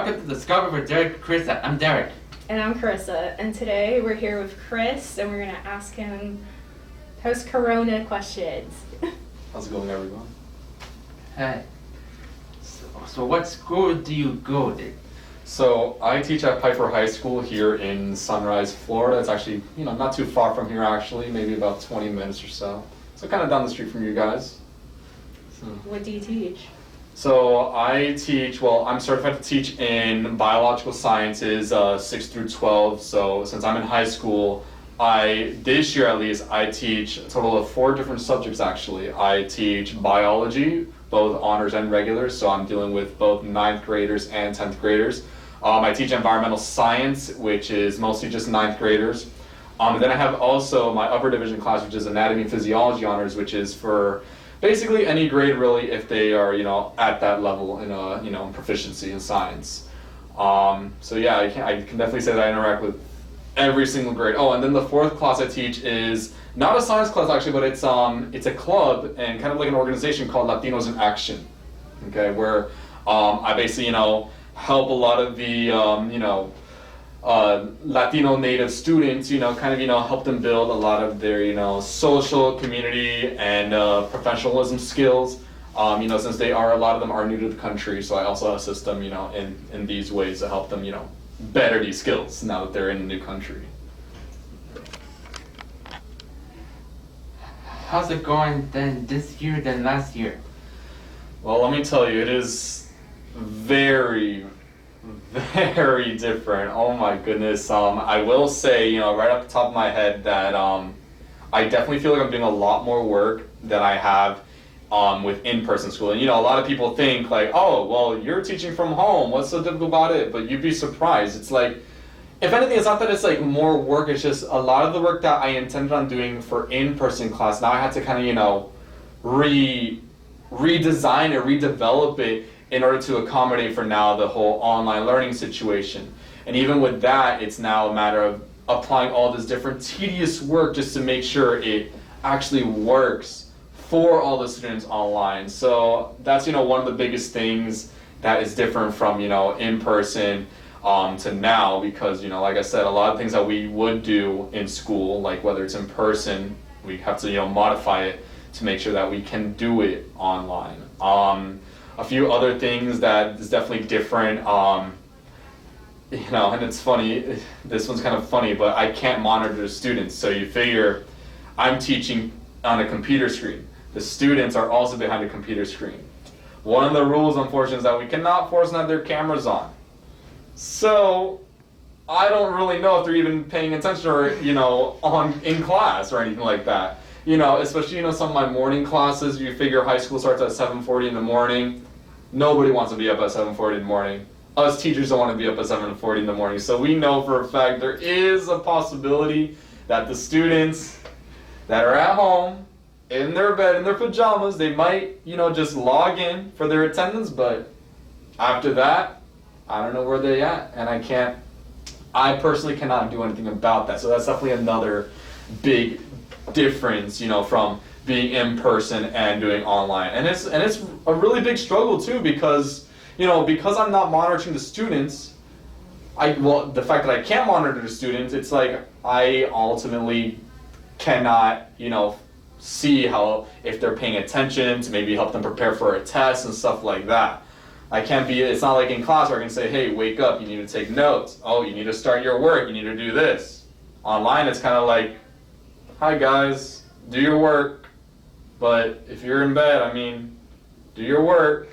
welcome to Discover with Derek and Carissa. I'm Derek. And I'm Carissa, and today we're here with Chris, and we're going to ask him post-corona questions. How's it going, everyone? Hey. So what school do you go to? So I teach at Piper High School here in Sunrise, Florida. It's actually, not too far from here actually, maybe about 20 minutes or so. So kind of down the street from you guys. What do you teach? So I teach, I'm certified to teach in biological sciences 6 through 12. So since I'm in high school, this year at least, I teach a total of 4 different subjects actually. I teach biology, both honors and regulars, so I'm dealing with both 9th graders and 10th graders. I teach environmental science, which is mostly just 9th graders. Then I have also my upper division class, which is anatomy and physiology honors, which is for basically any grade really if they are, at that level in proficiency in science. So yeah, I can definitely say that I interact with every single grade. Oh, and then the 4th class I teach is not a science class actually, but it's a club and kind of like an organization called Latinos in Action. Okay, where I basically help a lot of the Latino native students, help them build a lot of their social, community, and professionalism skills. Since a lot of them are new to the country, so I also assist them, in these ways to help them, better these skills now that they're in a new country. How's it going then this year than last year? Well, let me tell you, it is very, very different. Oh my goodness. I will say, right off the top of my head that I definitely feel like I'm doing a lot more work than I have with in-person school. And a lot of people think like, oh, well, you're teaching from home. What's so difficult about it? But you'd be surprised. It's like, if anything, it's not that it's like more work. It's just a lot of the work that I intended on doing for in-person class. Now I had to kind of, redesign it, redevelop it in order to accommodate for now the whole online learning situation. And even with that, it's now a matter of applying all this different tedious work just to make sure it actually works for all the students online. So that's one of the biggest things that is different from in person to now, because like I said, a lot of things that we would do in school, like whether it's in person, we have to modify it to make sure that we can do it online. A few other things that is definitely different, and it's funny, this one's kind of funny, but I can't monitor the students. So you figure I'm teaching on a computer screen. The students are also behind a computer screen. One of the rules, unfortunately, is that we cannot force them to have their cameras on. So I don't really know if they're even paying attention or, in class or anything like that. Especially, some of my morning classes, you figure high school starts at 7:40 in the morning. Nobody wants to be up at 7:40 in the morning. Us teachers don't want to be up at 7:40 in the morning. So we know for a fact there is a possibility that the students that are at home, in their bed, in their pajamas, they might, just log in for their attendance, but after that, I don't know where they're at, and I personally cannot do anything about that. So that's definitely another big difference, from being in person and doing online. And it's a really big struggle too, because, because I'm not monitoring the students, the fact that I can't monitor the students, it's like I ultimately cannot, see how, if they're paying attention to maybe help them prepare for a test and stuff like that. It's not like in class where I can say, hey, wake up, you need to take notes. Oh, you need to start your work, you need to do this. Online, it's kind of like, hi guys, do your work. But if you're in bed, do your work.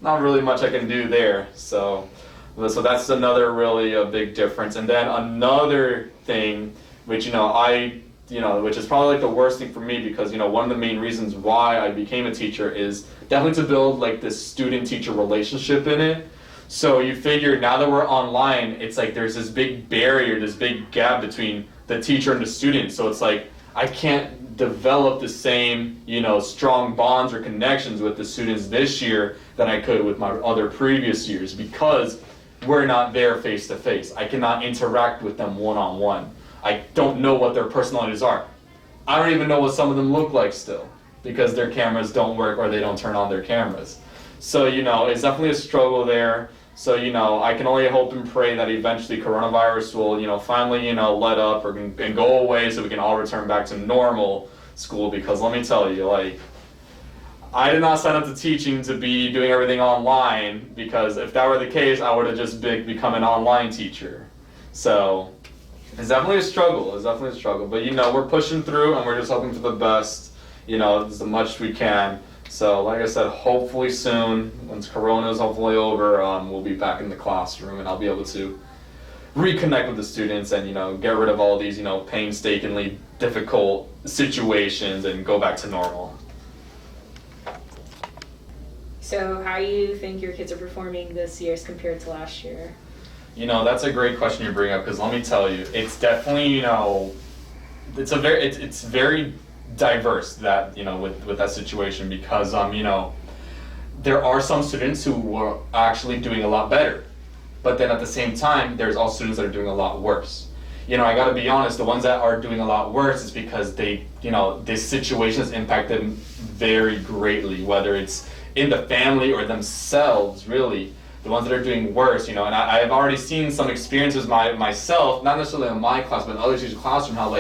Not really much I can do there. So that's another really a big difference. And then another thing, which, which is probably like the worst thing for me, because one of the main reasons why I became a teacher is definitely to build like this student-teacher relationship in it. So you figure now that we're online, it's like there's this big barrier, this big gap between the teacher and the student. So it's like I can't develop the same strong bonds or connections with the students this year than I could with my other previous years, because we're not there face to face. I cannot interact with them one-on-one. I don't know what their personalities are. I don't even know what some of them look like still, because their cameras don't work or they don't turn on their cameras. So, it's definitely a struggle there. So, I can only hope and pray that eventually coronavirus will, finally, let up and go away so we can all return back to normal school. Because let me tell you, like, I did not sign up to teaching to be doing everything online, because if that were the case, I would have just become an online teacher. So it's definitely a struggle. But we're pushing through, and we're just hoping for the best. As much as we can. So like I said, hopefully soon, once Corona is hopefully over, we'll be back in the classroom, and I'll be able to reconnect with the students and get rid of all these painstakingly difficult situations and go back to normal. So how do you think your kids are performing this year as compared to last year? That's a great question you bring up, because let me tell you, it's definitely it's very diverse that with that situation, because there are some students who were actually doing a lot better, but then at the same time there's also students that are doing a lot worse. I gotta be honest, the ones that are doing a lot worse is because they this situation has impacted them very greatly, whether it's in the family or themselves. Really, the ones that are doing worse, and I've already seen some experiences myself, not necessarily in my class, but in other teachers' classroom, how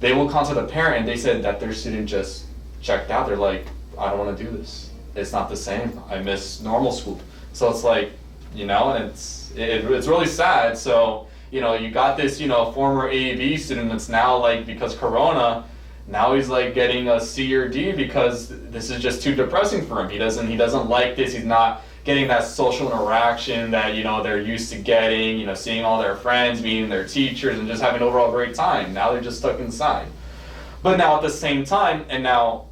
they will contact a parent and they said that their student just checked out. They're like, I don't want to do this. It's not the same. I miss normal school. So it's like, and it's really sad. So, you got this, former AAB student that's now, like, because Corona, now he's like getting a C or D because this is just too depressing for him. He doesn't like this. He's not getting that social interaction that they're used to getting, seeing all their friends, meeting their teachers, and just having an overall great time. Now they're just stuck inside. But now at the same time, and now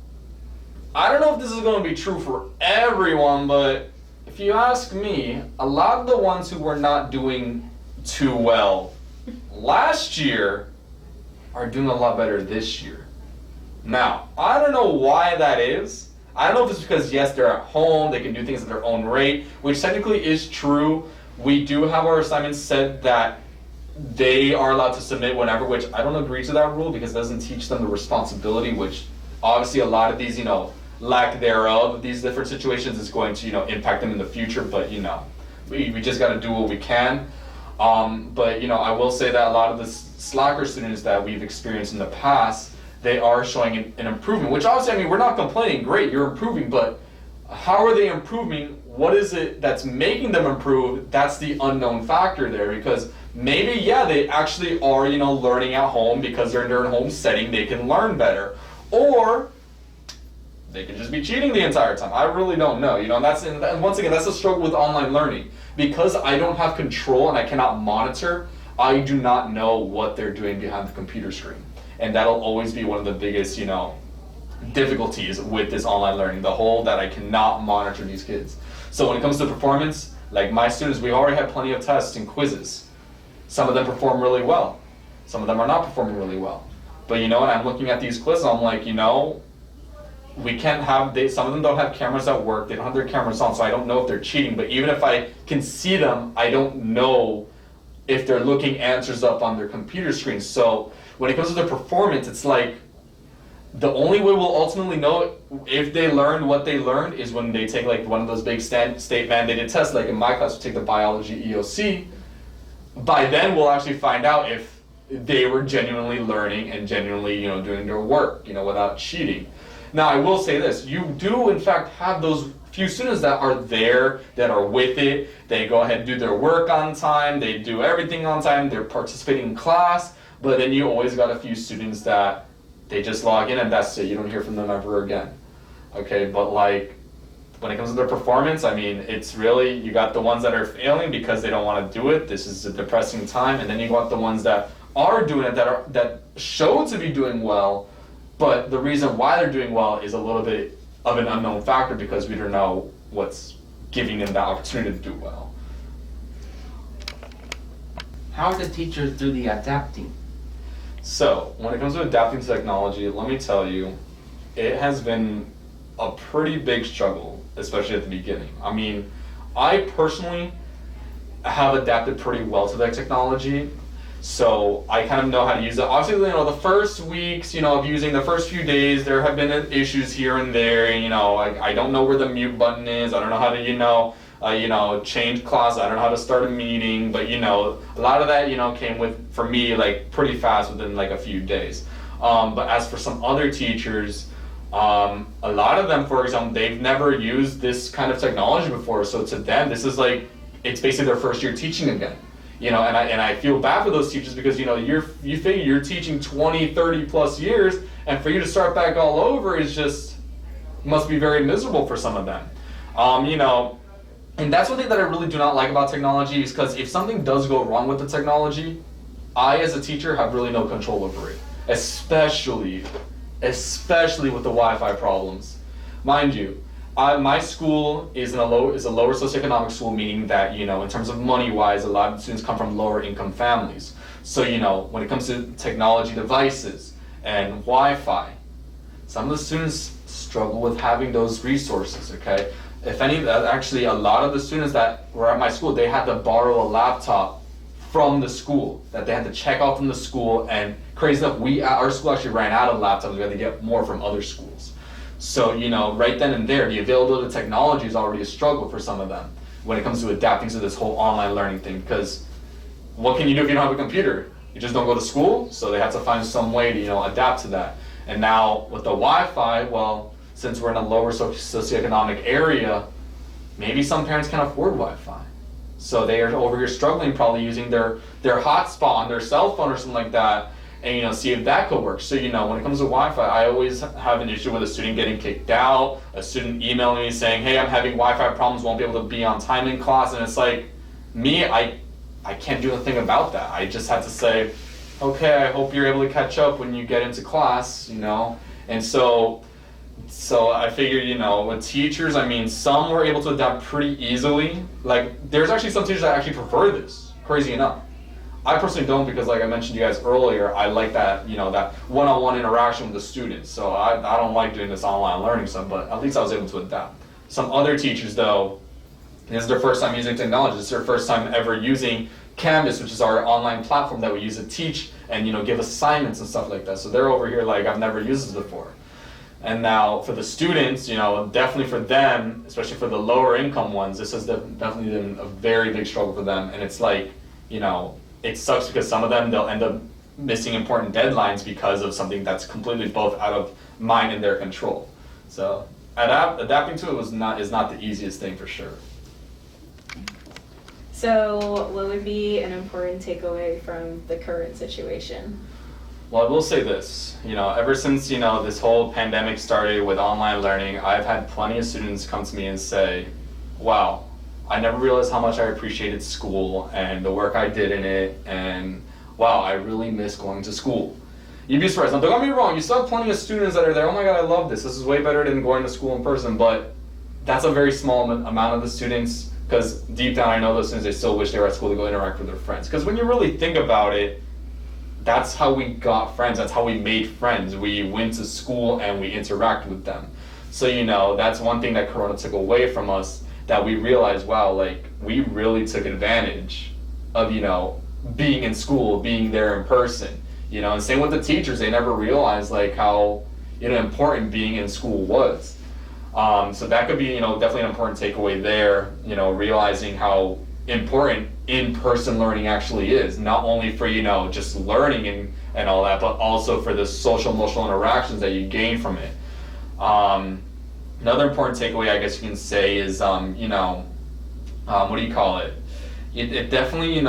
I don't know if this is going to be true for everyone, but if you ask me, a lot of the ones who were not doing too well last year are doing a lot better this year. Now, I don't know why that is. I don't know if it's because, yes, they're at home, they can do things at their own rate, which technically is true. We do have our assignments set that they are allowed to submit whenever, which I don't agree to that rule because it doesn't teach them the responsibility, which obviously a lot of these, lack thereof, these different situations is going to, impact them in the future, but, we just got to do what we can. But, I will say that a lot of the slacker students that we've experienced in the past, they are showing an improvement, which obviously, we're not complaining, great, you're improving, but how are they improving? What is it that's making them improve? That's the unknown factor there, because maybe, yeah, they actually are, learning at home because they're in their home setting, they can learn better, or they could just be cheating the entire time. I really don't know, and once again, that's a struggle with online learning. Because I don't have control and I cannot monitor, I do not know what they're doing behind the computer screen. And that'll always be one of the biggest, difficulties with this online learning, the whole that I cannot monitor these kids. So when it comes to performance, like my students, we already have plenty of tests and quizzes. Some of them perform really well. Some of them are not performing really well. But and I'm looking at these quizzes, I'm like, we can't have, some of them don't have cameras at work, they don't have their cameras on, so I don't know if they're cheating. But even if I can see them, I don't know if they're looking answers up on their computer screen. So when it comes to their performance, it's like the only way we'll ultimately know if they learned what they learned is when they take like one of those big state mandated tests. Like in my class, we take the biology EOC. By then, we'll actually find out if they were genuinely learning and genuinely, doing their work, without cheating. Now, I will say this: you do, in fact, have those few students that are there, that are with it. They go ahead and do their work on time. They do everything on time. They're participating in class. But then you always got a few students that they just log in and that's it. You don't hear from them ever again. Okay, but like when it comes to their performance, it's really, you got the ones that are failing because they don't want to do it. This is a depressing time. And then you got the ones that are doing it, that show to be doing well. But the reason why they're doing well is a little bit of an unknown factor because we don't know what's giving them the opportunity to do well. How do the teachers do the adapting? So, when it comes to adapting to technology, let me tell you, it has been a pretty big struggle, especially at the beginning. I personally have adapted pretty well to that technology, so I kind of know how to use it. Obviously, the first weeks, of using the first few days, there have been issues here and there. I don't know where the mute button is. I don't know how to, change class. I don't know how to start a meeting, but a lot of that, came with, for me, like pretty fast within like a few days. But as for some other teachers, a lot of them, for example, they've never used this kind of technology before. So to them, this is like, it's basically their first year teaching again. And I feel bad for those teachers because, you figure you're teaching 20, 30 plus years, and for you to start back all over is just, must be very miserable for some of them. And that's one thing that I really do not like about technology, is because if something does go wrong with the technology, I as a teacher have really no control over it, especially with the Wi-Fi problems. Mind you, my school is a lower socioeconomic school, meaning that, in terms of money-wise, a lot of students come from lower income families. So, when it comes to technology devices and Wi-Fi, some of the students struggle with having those resources, okay? Actually, a lot of the students that were at my school, they had to borrow a laptop from the school, that they had to check out from the school, and crazy enough, our school actually ran out of laptops. We had to get more from other schools. So, right then and there, the availability of technology is already a struggle for some of them when it comes to adapting to this whole online learning thing, because what can you do if you don't have a computer? You just don't go to school, so they have to find some way to, adapt to that. And now with the Wi-Fi, well, since we're in a lower socioeconomic area, maybe some parents can't afford Wi-Fi. So they are over here struggling, probably using their hotspot on their cell phone or something like that, and see if that could work. So when it comes to Wi-Fi, I always have an issue with a student getting kicked out, a student emailing me saying, hey, I'm having Wi-Fi problems, won't be able to be on time in class, and it's like, me, I can't do anything about that. I just had to say, okay, I hope you're able to catch up when you get into class, and so I figured, with teachers, some were able to adapt pretty easily. Like, there's actually some teachers that actually prefer this, crazy enough. I personally don't, because like I mentioned to you guys earlier, I like that, that one-on-one interaction with the students. So I don't like doing this online learning stuff, but at least I was able to adapt. Some other teachers, though, this is their first time using technology. It's their first time ever using Canvas, which is our online platform that we use to teach and, give assignments and stuff like that. So they're over here like, I've never used this before. And now for the students, definitely for them, especially for the lower income ones, this has definitely been a very big struggle for them. And it's like, it sucks because some of them, they'll end up missing important deadlines because of something that's completely both out of mine and their control. So adapting to it is not the easiest thing for sure. So what would be an important takeaway from the current situation? Well, I will say this, ever since, this whole pandemic started with online learning, I've had plenty of students come to me and say, wow, I never realized how much I appreciated school and the work I did in it, and wow, I really miss going to school. You'd be surprised. Now, don't get me wrong, you still have plenty of students that are there, oh my god, I love this. This is way better than going to school in person, but that's a very small amount of the students, because deep down I know those students, they still wish they were at school to go interact with their friends. Because when you really think about it, that's how we got friends, that's how we made friends. We went to school and we interacted with them. So, that's one thing that Corona took away from us, that we realized, wow, like, we really took advantage of, being in school, being there in person, and same with the teachers. They never realized, like, how, important being in school was. So that could be, definitely an important takeaway there, realizing how important in-person learning actually is, not only for, just learning and all that, but also for the social emotional interactions that you gain from it. Another important takeaway, I guess you can say, is, what do you call it? It definitely,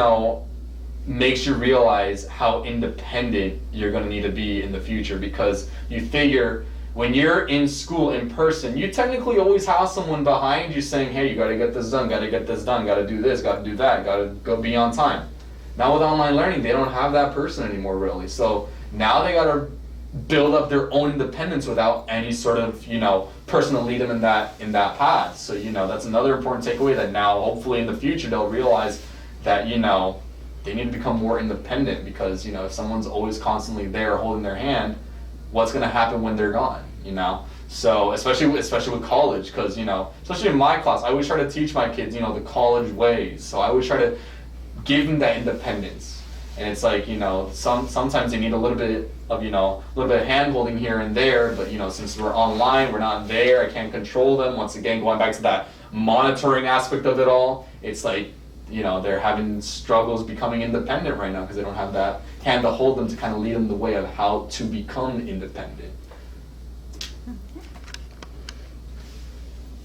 makes you realize how independent you're going to need to be in the future, because you figure when you're in school in person, you technically always have someone behind you saying, hey, you got to get this done, got to get this done, got to do this, got to do that, got to go be on time. Now with online learning, they don't have that person anymore, really. So now they got to build up their own independence without any sort of, person to lead them in that path. So, that's another important takeaway, that now hopefully in the future they'll realize that, they need to become more independent, because, if someone's always constantly there holding their hand, what's going to happen when they're gone, So especially with college, because, especially in my class, I always try to teach my kids, the college ways. So I always try to give them that independence. And it's like, sometimes they need a little bit of, hand-holding here and there, but, since we're online, we're not there, I can't control them. Once again, going back to that monitoring aspect of it all, it's like, you know, they're having struggles becoming independent right now because they don't have that hand to hold them to kind of lead them the way of how to become independent.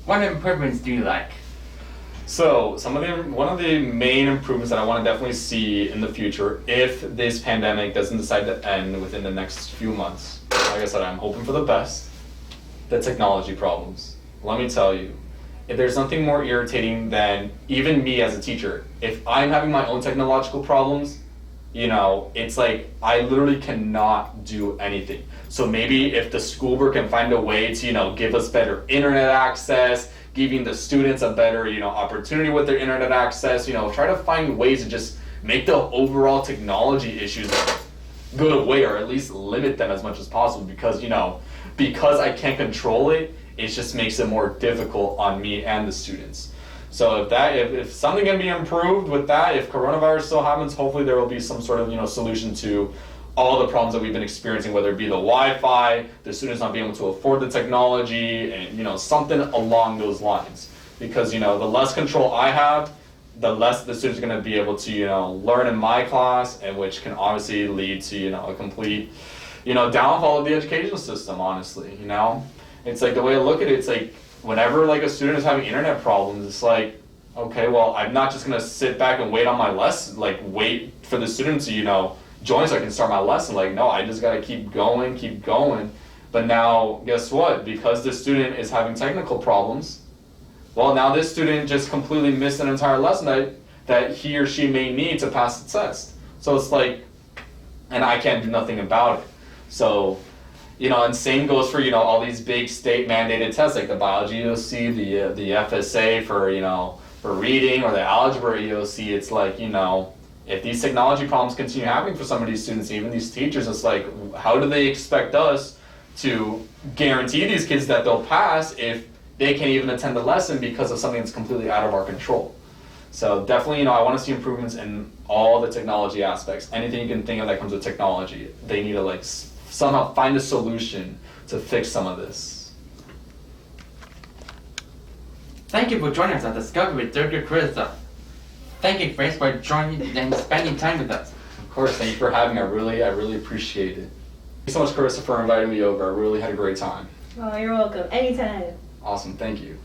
What improvements do you like? So one of the main improvements that I want to definitely see in the future, if this pandemic doesn't decide to end within the next few months, like I said, I'm hoping for the best, the technology problems. Let me tell you, if there's nothing more irritating than even me as a teacher, if I'm having my own technological problems, you know, it's like I literally cannot do anything. So maybe if the school board can find a way to, you know, give us better internet access, giving the students a better, you know, opportunity with their internet access, you know, try to find ways to just make the overall technology issues go away, or at least limit them as much as possible, because, you know, because I can't control it, it just makes it more difficult on me and the students. So if something can be improved with that, if coronavirus still happens, hopefully there will be some sort of, you know, solution to all the problems that we've been experiencing, whether it be the Wi-Fi, the students not being able to afford the technology, and, you know, something along those lines. Because, you know, the less control I have, the less the students are going to be able to, you know, learn in my class, and which can obviously lead to, you know, a complete, you know, downfall of the educational system, honestly, you know? It's like, the way I look at it, it's like, whenever like a student is having internet problems, it's like, okay, well, I'm not just gonna sit back and wait on my lesson, like wait for the student to, you know, join so I can start my lesson. Like, no, I just gotta keep going. But now, guess what? Because the student is having technical problems, well, now this student just completely missed an entire lesson that he or she may need to pass the test. So it's like, and I can't do nothing about it. So, you know, and same goes for, you know, all these big state mandated tests like the biology EOC, the FSA for, you know, for reading, or the algebra EOC. It's like, you know, if these technology problems continue happening for some of these students, even these teachers, it's like, how do they expect us to guarantee these kids that they'll pass if they can't even attend the lesson because of something that's completely out of our control? So definitely, you know, I want to see improvements in all the technology aspects. Anything you can think of that comes with technology, they need to like somehow find a solution to fix some of this. Thank you for joining us on Discovery with Dr. Carissa. Thank you, friends, for joining and spending time with us. Of course, thank you for having me. I really appreciate it. Thank you so much, Carissa, for inviting me over. I really had a great time. Oh, you're welcome. Anytime. Awesome, thank you.